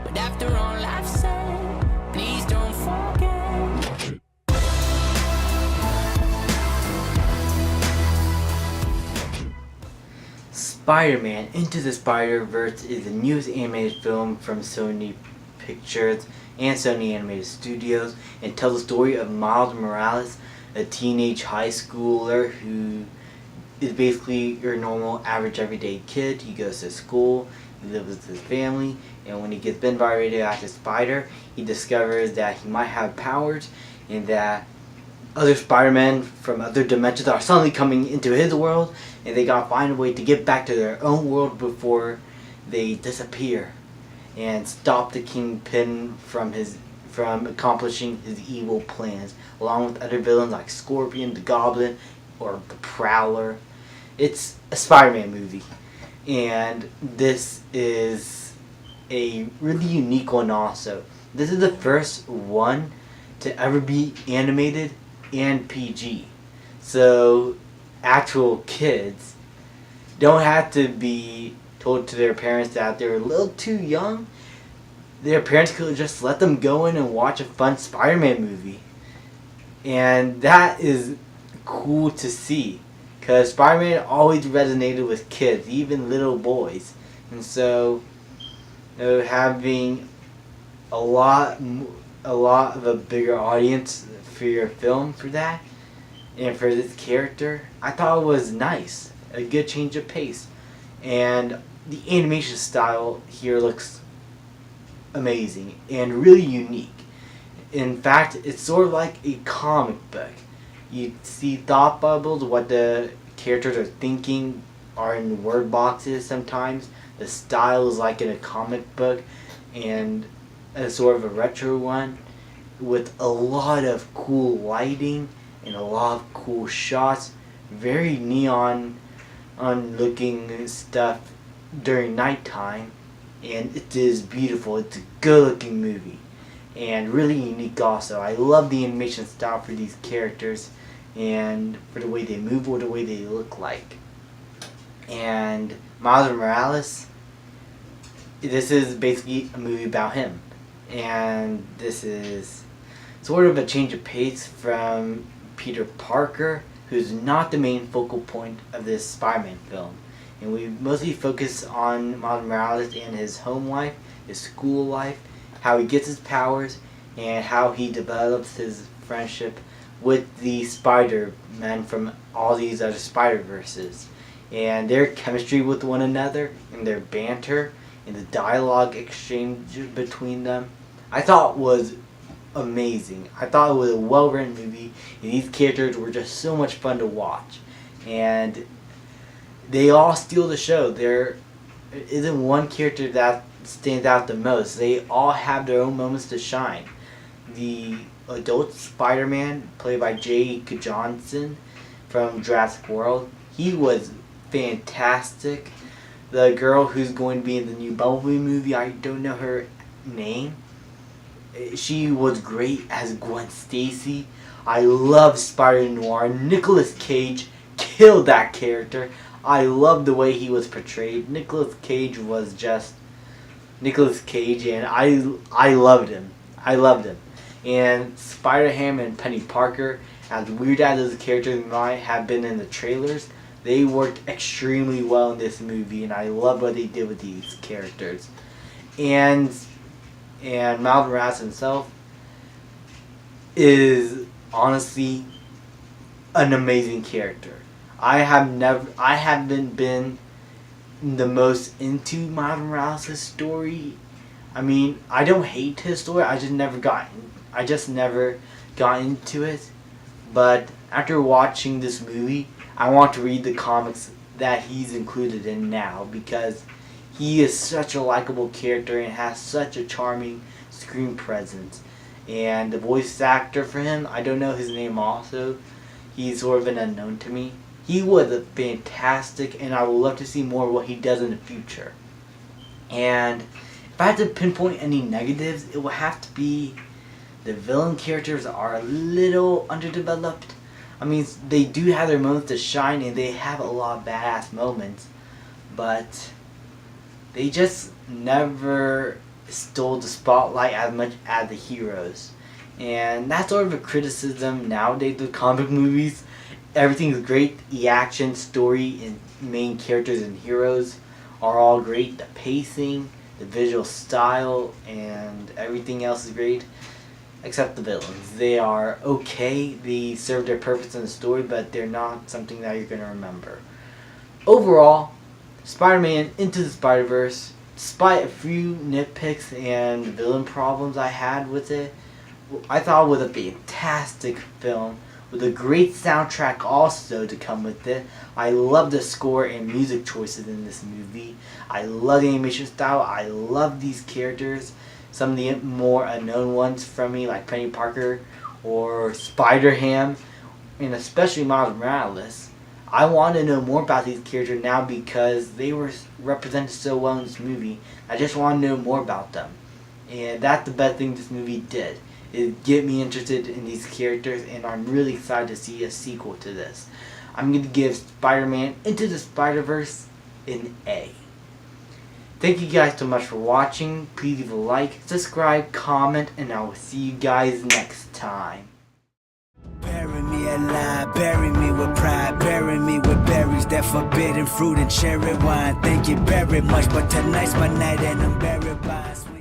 But after all I've said, please don't forget. Spider-Man Into the Spider-Verse is the newest animated film from Sony Pictures and Sony Animated Studios, and tells the story of Miles Morales, a teenage high schooler who is basically your normal, average, everyday kid. He goes to school, he lives with his family, and when he gets bitten by a radioactive spider, he discovers that he might have powers and that other Spider-Men from other dimensions are suddenly coming into his world, and they gotta find a way to get back to their own world before they disappear and stop the Kingpin from accomplishing his evil plans, along with other villains like Scorpion, the Goblin, or the Prowler. It's a Spider-Man movie, and this is a really unique one also. This is the first one to ever be animated and PG. So actual kids don't have to be told to their parents that they're a little too young. Their parents could just let them go in and watch a fun Spider-Man movie. And that is cool to see, because Spider-Man always resonated with kids, even little boys. And so having a lot of a bigger audience for your film for that and for this character, I thought it was nice, a good change of pace. And the animation style here looks amazing and really unique. In fact, it's sort of like a comic book. You see thought bubbles, what the characters are thinking are in word boxes sometimes. The style is like in a comic book, and a sort of a retro one with a lot of cool lighting and a lot of cool shots. Very neon on looking stuff during nighttime, and it is beautiful. It's a good looking movie and really unique also. I love the animation style for these characters and for the way they move or the way they look like. And Miles Morales, this is basically a movie about him, and this is sort of a change of pace from Peter Parker, who's not the main focal point of this Spider-Man film. And we mostly focus on Miles Morales and his home life, his school life, how he gets his powers, and how he develops his friendship with the Spider-Men from all these other Spider-Verses. And their chemistry with one another, and their banter, and the dialogue exchange between them, I thought was amazing. I thought it was a well-written movie, and these characters were just so much fun to watch. And they all steal the show. There isn't one character that stands out the most. They all have their own moments to shine. The adult Spider-Man, played by Jake Johnson from Jurassic World, he was fantastic. The girl who's going to be in the new Bumblebee movie, I don't know her name, she was great as Gwen Stacy. I love Spider-Noir. Nicolas Cage killed that character. I love the way he was portrayed. Nicolas Cage was just Nicolas Cage, and I loved him. I loved him. And Spider-Ham and Penny Parker, as weird as those characters might have been in the trailers, they worked extremely well in this movie, and I love what they did with these characters. And Miles Morales himself is honestly an amazing character. I haven't been the most into Miles Morales' story. I mean, I don't hate his story. I just never got into it. But after watching this movie, I want to read the comics that he's included in now, because he is such a likable character and has such a charming screen presence. And the voice actor for him, I don't know his name also. He's sort of an unknown to me. He was a fantastic, and I would love to see more of what he does in the future. And if I had to pinpoint any negatives, it would have to be the villain characters are a little underdeveloped. I mean, they do have their moments to shine, and they have a lot of badass moments, but they just never stole the spotlight as much as the heroes. And that's sort of a criticism nowadays with comic movies. Everything's great. The action, story, and main characters and heroes are all great. The pacing, the visual style, and everything else is great. Except the villains. They are okay. They serve their purpose in the story, but they're not something that you're going to remember. Overall, Spider-Man Into the Spider-Verse, despite a few nitpicks and villain problems I had with it, I thought it was a fantastic film with a great soundtrack also to come with it. I love the score and music choices in this movie. I love the animation style. I love these characters. Some of the more unknown ones from me, like Penny Parker or Spider-Ham, and especially Miles Morales. I want to know more about these characters now because they were represented so well in this movie. I just want to know more about them. And that's the best thing this movie did, is get me interested in these characters, and I'm really excited to see a sequel to this. I'm going to give Spider-Man Into the Spider-Verse an A. Thank you guys so much for watching. Please leave a like, subscribe, comment, and I will see you guys next time. Bury me alive, bury me with pride, bury me with berries, that forbidden fruit and cherry wine. Thank you very much, but tonight's my night and I'm buried by sweet.